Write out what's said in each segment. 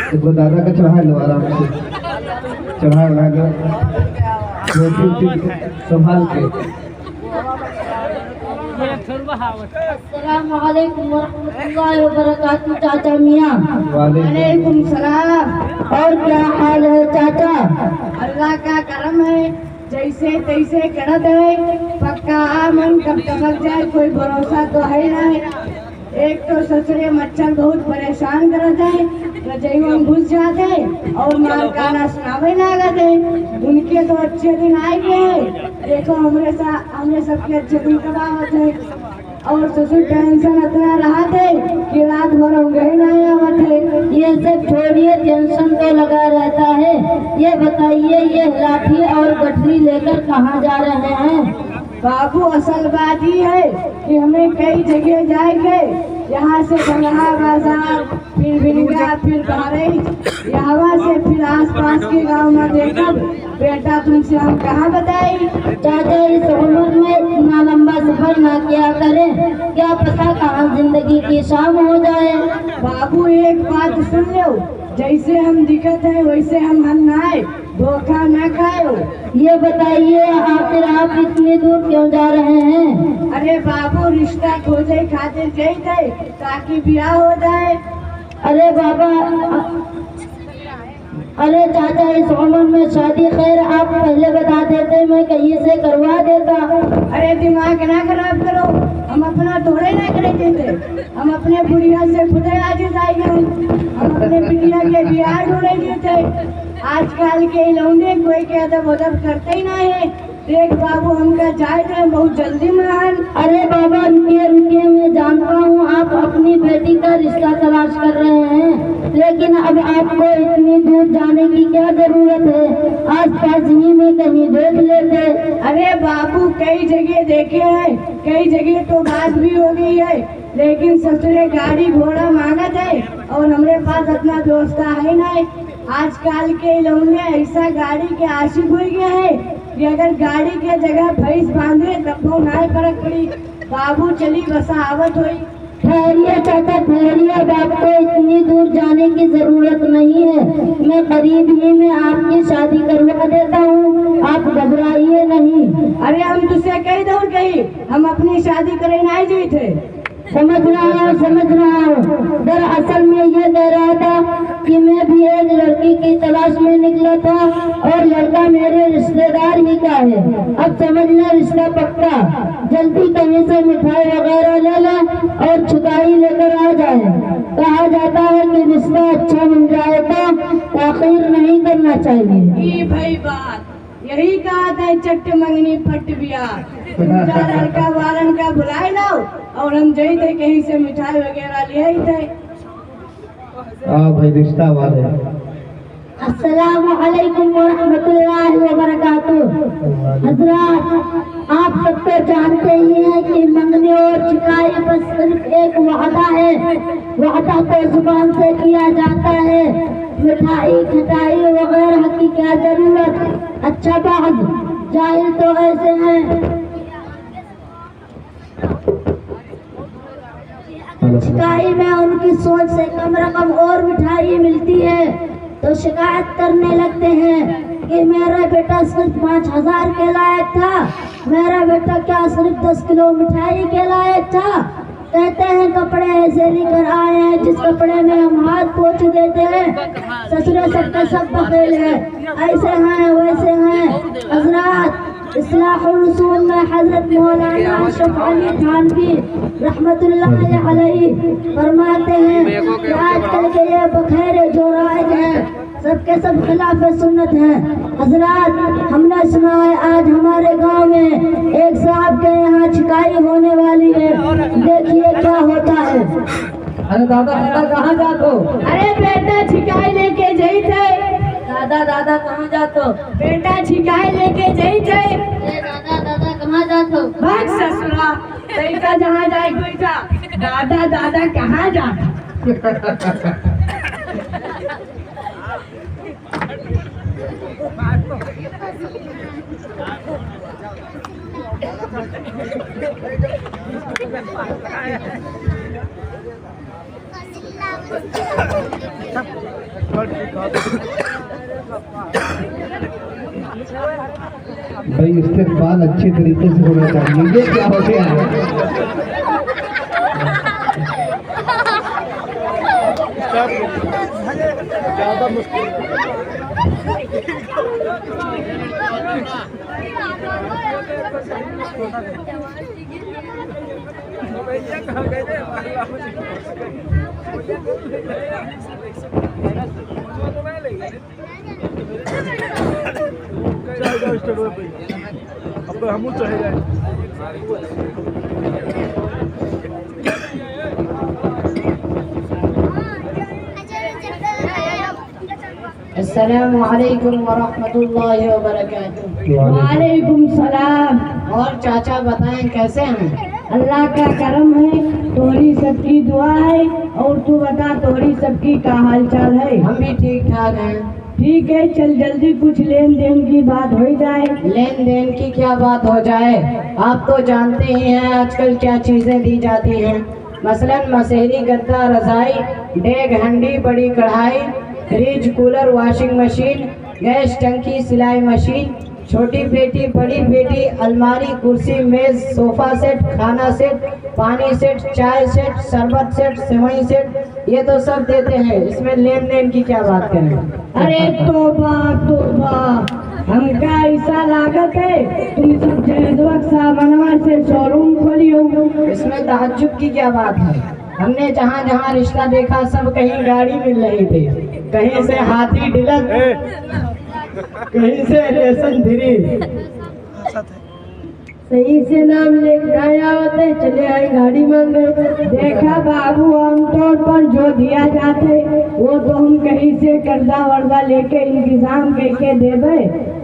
देखो दादा का चढ़ा लो आराम से, चढ़ा उड़ा कर संभाल के। अस्सलामुअलैकुम वरहमतुल्लाहि वबरकातुहू। चाचा मियाँ वालेकुम सलाम। और क्या हाल है चाचा? अल्लाह का करम है, जैसे तैसे करत है। पक्का आमन कब टपक जाए कोई भरोसा तो है नहीं। एक तो ससुरे मच्छर बहुत परेशान करत है, रजाई में घुस जाते और मार गाना सुनावे लागत है। उनके तो अच्छे दिन आए गए, देखो हमरे सबके अच्छे दिन कब आवत है। और ससुर टेंशन इतना रहा थे कि रात भर हम गए नहीं आवत है। ये सब छोड़िए, टेंशन तो लगा रहता है। ये बताइए, ये लाठी और गठरी लेकर कहाँ जा रहे हैं? बाबू असल बात ही है कि हमें कई जगह जाएंगे, यहाँ से बंगहा बाजार, फिर बिरगा, फिर बहराइच, यहाँ से फिर आसपास के गांव में देखा। बेटा तुमसे हम कहाँ बताई? चाचा इस उम्र में इतना लंबा सफर ना किया करें, क्या पता कहाँ जिंदगी की शाम हो जाए। बाबू एक बात सुन लो, जैसे हम दिखत है वैसे हम नाए, धोखा न खाओ। ये बताइए आखिर आप इतनी दूर क्यों जा रहे हैं? अरे बाबू रिश्ता खोजे खातिर गई थे ताकि ब्याह हो जाए। अरे बाबा, अरे चाचा इस उम्र में शादी, खैर आप पहले बता देते मैं कहीं से करवा देता। अरे दिमाग ना खराब करो, हम अपना थोड़े ना करे देते। हम अपने बुढ़िया से खुदे आज जाएंगे, हम अपने बिटिया के बिहार ढूंढे देते। आजकल के लौंडे कोई के अदब उदब करते ही नहीं है। देख बाबू हमका जाए थे बहुत जल्दी महान। अरे बाबा रुकिए, मैं जानता हूँ आप अपनी बेटी का रिश्ता तलाश कर रहे हैं, लेकिन अब आपको इतनी दूर जाने की क्या जरूरत है? आस पास ही में कहीं देख लेते। अरे बाबू कई जगह देखे हैं, कई जगह तो बात भी हो गई है, लेकिन ससुरे गाड़ी घोड़ा मांगत है और हमारे पास इतना व्यवस्था है नहीं। आजकल के लौंडे ऐसा गाड़ी के आशिक हो गए हैं कि अगर गाड़ी के जगह भैंस बांधे तब वो ना फर्क पड़ी। बाबू चली बसा आवत हुई। ठहरिए चाचा ठहरिए, अब आपको इतनी दूर जाने की जरूरत नहीं है, मैं करीब ही में आपकी शादी करवा देता हूँ, आप घबराइए नहीं। अरे हम तुझसे कई दौड़ गई, हम अपनी शादी करे नहीं जी थे। समझ रहा हूँ। दरअसल में ये कह रहा था कि मैं भी एक लड़की की तलाश में निकला था और लड़का मेरे रिश्तेदार ही का है। अब समझ ले रिश्ता पक्का, जल्दी कहीं से मिठाई वगैरह ले ले और छुटाई लेकर आ जाए। कहा जाता है कि रिश्ता अच्छा मिल जाए तो ताखीर नहीं करना चाहिए। ये भाई बात यही कहा था, चट्ट मंगनी पट ब्याह। लड़का वालन का बुलाए लाओ और हम जई थे कहीं से मिठाई वगैरह ले आई थे। भाई रिश्ता वाले। अस्सलामुअलैकुम वरहमतुल्लाहि वबरकातुहू। हजरात, आप सब तो जानते ही हैं कि मंगनी और छिकाई बस सिर्फ एक वादा है। वादा तो जुबान से किया जाता है, मिठाई खटाई वगैरह की क्या जरूरत। अच्छा बात, जाहिल तो ऐसे हैं, छिकाई में उनकी सोच से कम रकम और मिठाई मिलती है तो शिकायत करने लगते हैं कि मेरा बेटा सिर्फ 5000 के लायक था, मेरा बेटा क्या सिर्फ 10 किलो मिठाई के लायक था। कहते हैं कपड़े ऐसे लेकर आए हैं जिस कपड़े में हम हाथ पोंछ देते हैं, ससुरे सबके सब बखेल है, ऐसे हैं वैसे हैं। हजरात, इस्लाहुल रसूल में हजरत मौलाना अशरफ अली थानवी रहमतुल्लाह अलैहि फरमाते हैं कि आजकल के ये बखेरे जो राज हैं सबके सब खिलाफ सुन्नत हैं। हजरात, हमने सुना है आज हमारे गांव में एक साहब के यहाँ छिकाई होने वाली है, देखिए क्या होता है। अरे दादा कहाँ जातो? अरे बेटा छिकाई लेके जाई थे। दादा कहाँ जातो? बेटा छिकाई लेके जाई थे। दादा कहाँ जातो? भाग ससुरा, बेटा जहाँ जाए बेटा। दादा कहाँ जाता? भाई इस्तेमाल अच्छे तरीके से होना चाहिए। ये क्या हो गया? ज्यादा मुश्किल अब हम चाहे जाए। अस्सलामु अलैकुम वरहमतुल्लाहि वबरकातुहू। वालेकुम सलाम। और चाचा बताएं कैसे हैं? अल्लाह का करम है, तोरी सबकी दुआ है। और तू बता, तोरी सबकी का हाल चाल है? हम भी ठीक ठाक हैं। ठीक है, चल जल्दी कुछ लेन देन की बात हो जाए। लेन देन की क्या बात हो जाए? आप तो जानते ही हैं आजकल क्या चीजें दी जाती हैं। मसलन मसहरी, गद्दा, रजाई, डेग, हंडी, बड़ी कढ़ाई, fridge, cooler, washing machine, gas टंकी, सिलाई मशीन, छोटी पेटी, बड़ी पेटी, अलमारी, कुर्सी, मेज, सोफा सेट, खाना सेट, पानी सेट, चाय सेट, शरबत सेट, सेवई सेट, ये तो सब देते हैं। इसमें लेन देन की क्या बात करें? अरे तोबा तोबा, हमका ऐसा लागत है तुम सब जयद्वक साबनवा से शोरूम खोली हो। इसमें तहज्जुब की क्या बात है? हमने जहाँ जहाँ रिश्ता देखा सब कहीं गाड़ी मिल रही थी, कहीं से हाथी डिलक, कहीं से रेशन धीरी। सही से नाम लेके आया होते, चले आए गाड़ी मांगे। देखा बाबू, आमतौर पर जो दिया जाते वो तो हम कहीं से कर्जा वर्जा लेके इंतजाम करके देवे।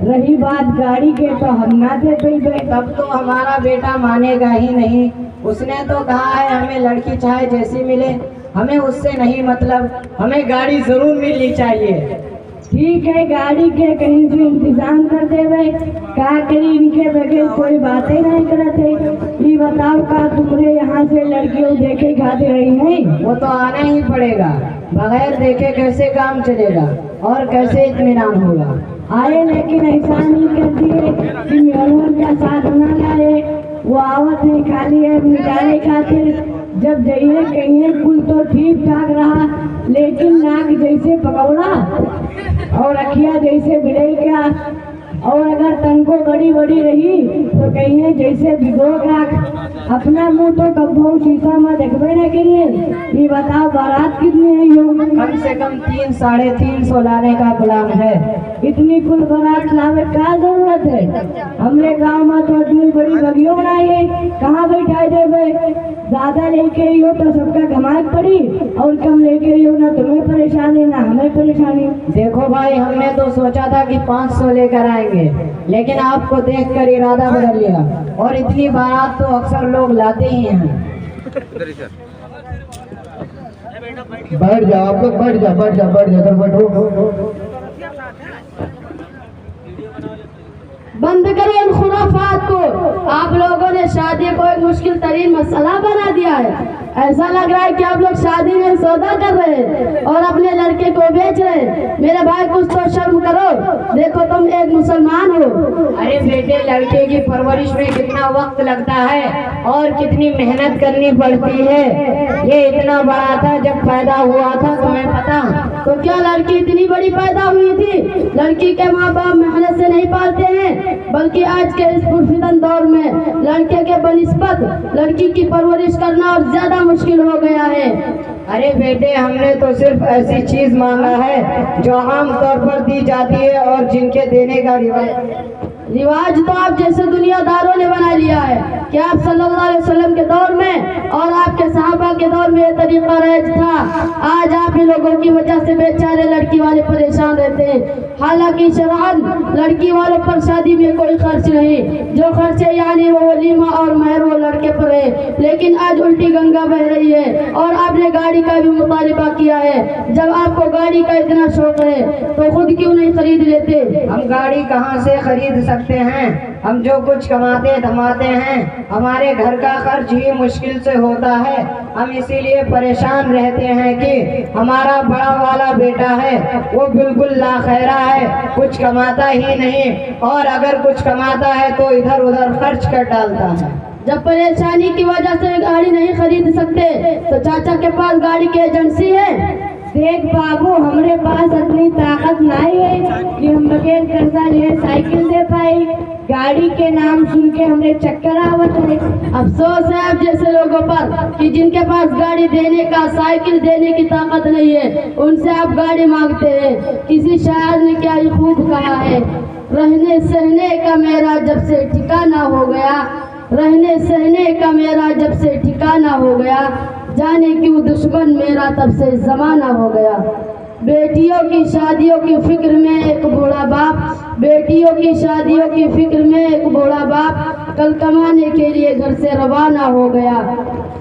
रही बात गाड़ी के, तो हम ना दे पेबे। तब तो हमारा बेटा मानेगा ही नहीं। उसने तो कहा है हमें लड़की चाहे जैसी मिले, हमें उससे नहीं मतलब, हमें गाड़ी जरूर मिलनी चाहिए। ठीक है, गाड़ी के कहीं से इंतजाम कर देवे। का करी, इनके बगैर कोई बातें नहीं करते। ये बताओ, का तुम्हारे यहाँ से लड़कियों देखे खाते रही है? वो तो आना ही पड़ेगा, बगैर देखे कैसे काम चलेगा और कैसे इत्मीनान होगा? आए, लेकिन ऐसा नहीं कर दिए कि मेहमान का साथ न लाए। वो आवत है खाली है मिटाने खातिर। जब जाइए कहिए कुल तो ठीक ठाक रहा, लेकिन नाक जैसे पकौड़ा और अखिया जैसे बिड़ई का, और अगर तनको बड़ी बड़ी रही तो कहिए जैसे भिगो का। अपना मुंह तो कभी शीशा में देखबे न करिए। ये बताओ, बारात कितनी है? यो कम से कम 300 साढ़े 300 लाने का प्लान है। इतनी कुल बारात लावे का जरूरत है? हमरे गांव में तो इतनी बड़ी बगियों बनाई है, कहाँ बैठाए देवे? ज्यादा लेके हो तो सबका घमाक पड़ी, और कम लेके हो ना तुम्हें परेशानी ना हमें परेशानी। देखो भाई, हमने तो सोचा था कि 500 लेकर आएंगे, लेकिन आपको देखकर इरादा बदल लिया। और इतनी बारात तो अक्सर लोग लाते ही हैं। बैठ जाओ आप लोग, बैठ जाओ, बैठ जाओ, बैठ जाओ, इधर बैठो। बंद करिए इन खुराफात को। आप लोगों ने शादी को एक मुश्किल तरीन मसला बना दिया है। ऐसा लग रहा है कि आप लोग शादी में सौदा कर रहे हैं और अपने लड़के को बेच रहे हैं। मेरे भाई, कुछ तो शर्म करो। देखो, तुम एक मुसलमान हो। अरे बेटे, लड़के की परवरिश में कितना वक्त लगता है और कितनी मेहनत करनी पड़ती है। ये इतना बड़ा था जब पैदा हुआ था, तुम्हें पता? तो क्या लड़की इतनी बड़ी पैदा हुई थी? लड़की के माँ बाप मेहनत से नहीं पालते हैं, बल्कि आज के इस पुरफितन दौर में लड़के के बनिस्बत लड़की की परवरिश करना और ज्यादा मुश्किल हो गया है। अरे बेटे, हमने तो सिर्फ ऐसी चीज मांगा है जो आम तौर पर दी जाती है और जिनके देने का रिवाज तो आप जैसे दुनियादारों ने बना लिया है कि आप सल्लल्लाहु अलैहि वसल्लम के दौर में और आपके सहाबा के दौर में ये तरीका राइज था। आज आप ही लोगों की वजह से बेचारे लड़की वाले परेशान रहते हैं। हालांकि शरअन लड़की वालों पर शादी में कोई खर्च नहीं, जो खर्चे यानी वो वलीमा और महर वो लड़के पर है। लेकिन आज उल्टी गंगा बह रही है और आपने गाड़ी का भी मुतालिबा किया है। जब आपको गाड़ी का इतना शौक है तो खुद क्यों नहीं खरीद लेते? हम गाड़ी कहाँ से खरीद सकते हैं? हम जो कुछ कमाते धमाते हैं हमारे घर का खर्च ही मुश्किल से होता है। हम इसीलिए परेशान रहते हैं कि हमारा बड़ा वाला बेटा है वो बिल्कुल लाखैरा है, कुछ कमाता ही नहीं, और अगर कुछ कमाता है तो इधर उधर खर्च कर डालता है। जब परेशानी की वजह से गाड़ी नहीं खरीद सकते तो चाचा के पास गाड़ी की एजेंसी है। देख बाबू, हमारे पास इतनी ताकत नहीं है कि हम बगैर कर्जा लिए साइकिल दे पाई। गाड़ी के नाम सुन के हमें चक्कर आवत है। अफसोस है आप जैसे लोगों पर कि जिनके पास गाड़ी देने का, साइकिल देने की ताकत नहीं है, उनसे आप गाड़ी मांगते हैं। किसी शायर ने क्या ये खूब कहा है, रहने सहने का मेरा जब से ठिकाना हो गया, रहने सहने का मेरा जब से ठिकाना हो गया, जाने क्यों दुश्मन मेरा तब से जमाना हो गया। बेटियों की शादियों की फिक्र में एक बूढ़ा बाप, बेटियों की शादियों की फिक्र में एक बूढ़ा बाप कल कमाने के लिए घर से रवाना हो गया।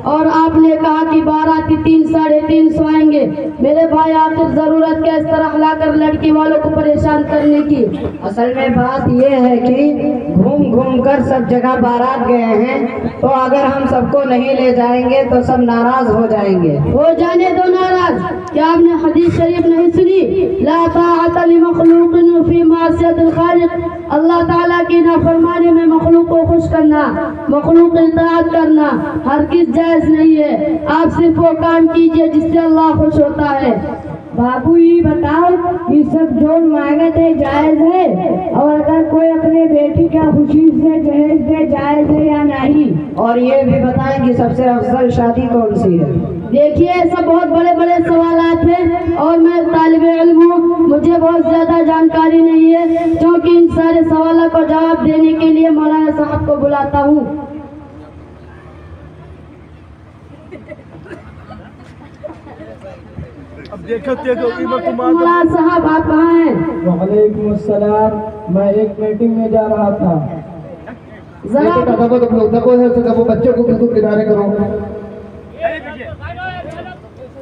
और आपने कहा कि बाराती 300-350 आएंगे। मेरे भाई आखिर जरूरत क्या इस तरह लाकर लड़की वालों को परेशान करने की। असल में बात यह है कि घूम घूम कर सब जगह बारात गए हैं, तो अगर हम सबको नहीं ले जाएंगे तो सब नाराज हो जाएंगे। हो जाने दो नाराज। क्या आपने हदीस शरीफ नहीं सुनी, ला ताअत लिमखलूकिन फी मासियतिल खालिक। अल्लाह ताला की नाफरमानी में मखलूक को खुश करना, मखलूक की इताअत करना हर किस जायज नहीं है। आप सिर्फ वो काम कीजिए जिससे अल्लाह खुश होता है। बाबू ये बताओ, ये सब जो मांगे थे जायज है, और अगर कोई अपने बेटी का खुशी से जहेज दे जायज है या नहीं? और ये भी बताएं कि सबसे अफजल शादी कौन सी है? देखिए, सब बहुत बड़े बड़े सवालात हैं और मैं तालिबे इल्म हूँ, मुझे बहुत ज्यादा जानकारी नहीं है, क्योंकि इन सारे सवालों को जवाब देने के लिए मौलाना साहब को बुलाता हूँ। अब देखो मौलाना साहब आप कहाँ हैं? वालेकुम अस्सलाम, मैं एक मीटिंग में जा रहा था। जरा दबो बच्चों को बिल्कुल किनारे करो।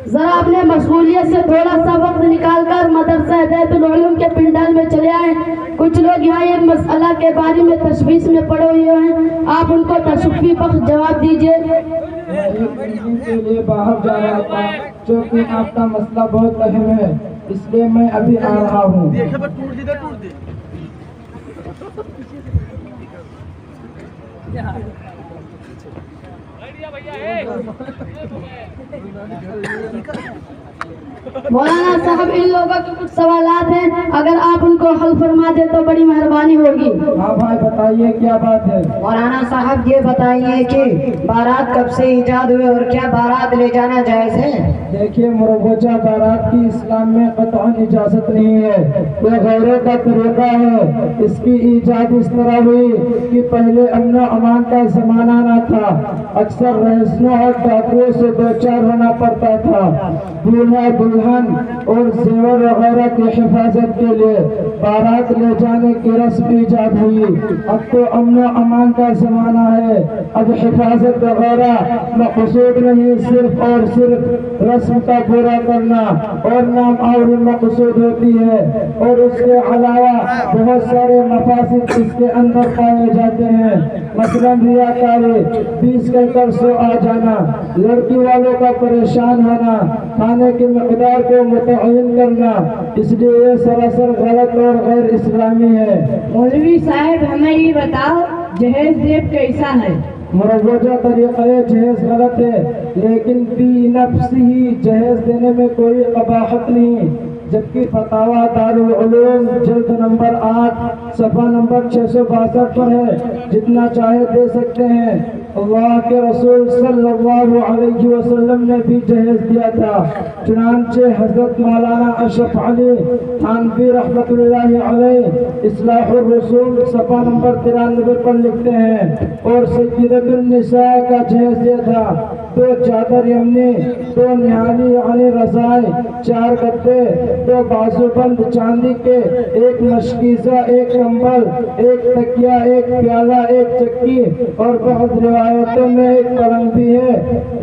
जरा अपने मशगूलियत से थोड़ा सा वक्त निकालकर मदरसा हिदायतुल उलूम के पिंडाल में चले आए। कुछ लोग यहाँ एक मसला के बारे में तशवीश में पड़े हुए हैं, आप उनको तशफ़ी बख्श जवाब दीजिए। मैं एक मीटिंग के लिए बाहर जा रहा था, क्योंकि आपका मसला बहुत अहम है, इसलिए मैं अभी आ रहा हूँ। मौलाना साहब, इन लोगों के कुछ सवालात हैं, अगर आप उनको हल फरमा दे तो बड़ी मेहरबानी होगी। हाँ भाई बताइए क्या बात है। मौलाना साहब ये बताइए कि बारात कब से ईजाद हुए और क्या बारात ले जाना जायज है? देखिए, मुरवजा बारात की इस्लाम में कतई इजाजत नहीं है, यह गैरों का तरीका है। इसकी ईजाद इस तरह हुई कि पहले अमन अमान का जमाना न था, अक्सर रहस्यों और डाकुओं से दो चार होना पड़ता था। दूल्हा दुल्हन और जेवर वगैरह की हिफाजत के लिए बारात ले जाने की रस्म ईजाद हुई। अब तो अमन अमान का जमाना है, अब हिफाजत वगैरह मकसूद नहीं, सिर्फ और सिर्फ रस्म का पूरा करना और नाम और मकसूद होती है। और उसके अलावा बहुत सारे मफासिद इसके अंदर पाए जाते हैं, मसलन रियाकारी, 20 कहकर 100 आ जाना, लड़की वालों का परेशान होना, खाने की मकदार को मुतय्यन करना। इसलिए ये सरासर गलत और गैर इस्लामी है। मौलवी साहब हमें ये बताओ, जहेज देव कैसा है? मुरवजा तरीक़ा जहेज गलत है, लेकिन बी नफ्स ही जहेज देने में कोई कबाहत नहीं, जबकि फतावा दारुल उलूम जल्द नंबर 8 सफ़ा नंबर 662 पर है, जितना चाहे दे सकते हैं। अल्लाह के रसूल सल्लल्लाहु अलैहि वसल्लम ने भी जहेज दिया था। चुनांचे हज़रत मौलाना अशरफ अली थानवी रहमतुल्लाहि अलैह इस्लाहुर रसूल सफ़ा नंबर 93 पर लिखते हैं, और सय्यदतुन निसा का जहेज दिया था 2 चादर यमनी, 2 निहाली यानी रज़ाई, 4 गद्दे, 2 बाजूबंद चांदी के, 1 मशकीज़ा, 1 कंबल, 1 तकिया, 1 प्याला, 1 चक्की, और बहुत रिवायतों में 1 पलंग भी है।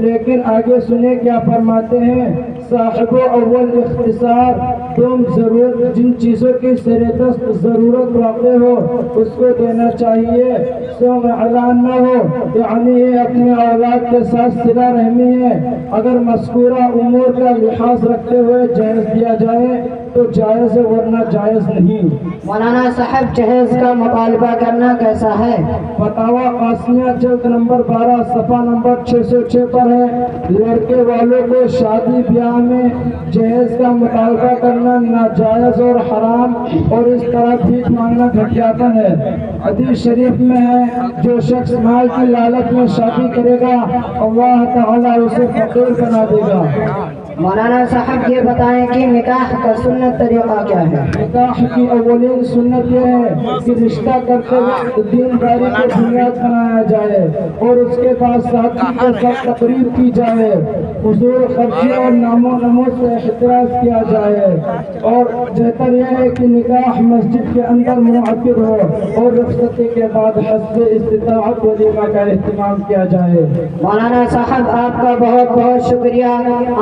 लेकिन आगे सुने क्या फरमाते हैं, साहिब अव्वल इख्तिसार, तुम जरूरत जिन चीज़ों की सरेदस्त ज़रूरत वाक़ हो उसको देना चाहिए, सो में ऐलान न हो, यानी ये अपने औलाद के साथ सिला रहमी है। अगर मज़कूरा उमूर का लिहाज रखते हुए जायज़ दिया जाए तो जायज़ है, वरना जायज़ नहीं। मौलाना साहब जहेज का मुतालबा करना कैसा है? फतावा कासिमिया जल्द नंबर 12 सफ़ा नंबर 606 पर है। लड़के वालों को शादी ब्याह में जहेज का मुतालबा करना नाजायज़ और हराम, और इस तरह भीख मांगना घटियापन है। हदीस शरीफ में है, जो शख्स माल की लालच में शादी करेगा अल्लाह ताला उसे फकीर बना देगा। मौलाना साहब ये बताएं कि निकाह का सुन्नत तरीका क्या है? निकाह की अव्वलीन सुन्नत यह है कि रिश्ता करते वक्त दीनदारी को बुनियाद बनाया जाए और उसके बाद साथी के साथ तकरीब की जाए, हुजूर खर्ची और नामो नमो से एहतराज किया जाए, और बेहतर यह है कि निकाह मस्जिद के अंदर मुनअक़िद हो और रुख़्सती के बाद हस्ब इस्तिताअत वलीमा का एहतमाम किया जाए। मौलाना साहब आपका बहुत बहुत शुक्रिया,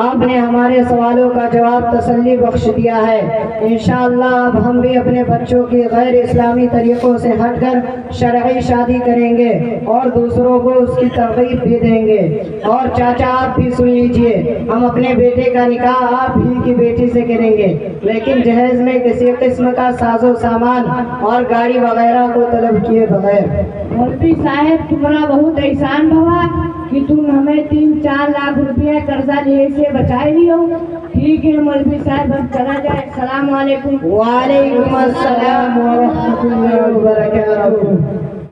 आपने हमारे सवालों का जवाब तसल्ली बख्श दिया है। इंशाअल्लाह अब हम भी अपने बच्चों की गैर इस्लामी तरीक़ों से हटकर शरई शादी करेंगे और दूसरों को उसकी तरगीब भी देंगे। और चाचा आप भी सुन लीजिए, हम अपने बेटे का निकाह आप ही की बेटी से करेंगे, लेकिन जहेज में किसी किस्म का साजो सामान और गाड़ी वगैरह को तलब किए बगैर। मौलवी साहब तुम्हारा बहुत एहसान भवा कि तुम हमें 3-4 लाख रुपया कर्जा लिए से बचाए लियो। ठीक है मौलवी साहब, अब चला जाए। सलाम वालेकुम। वालेकुम अस्सलाम व रहमतुल्लाहि व बरकातहू।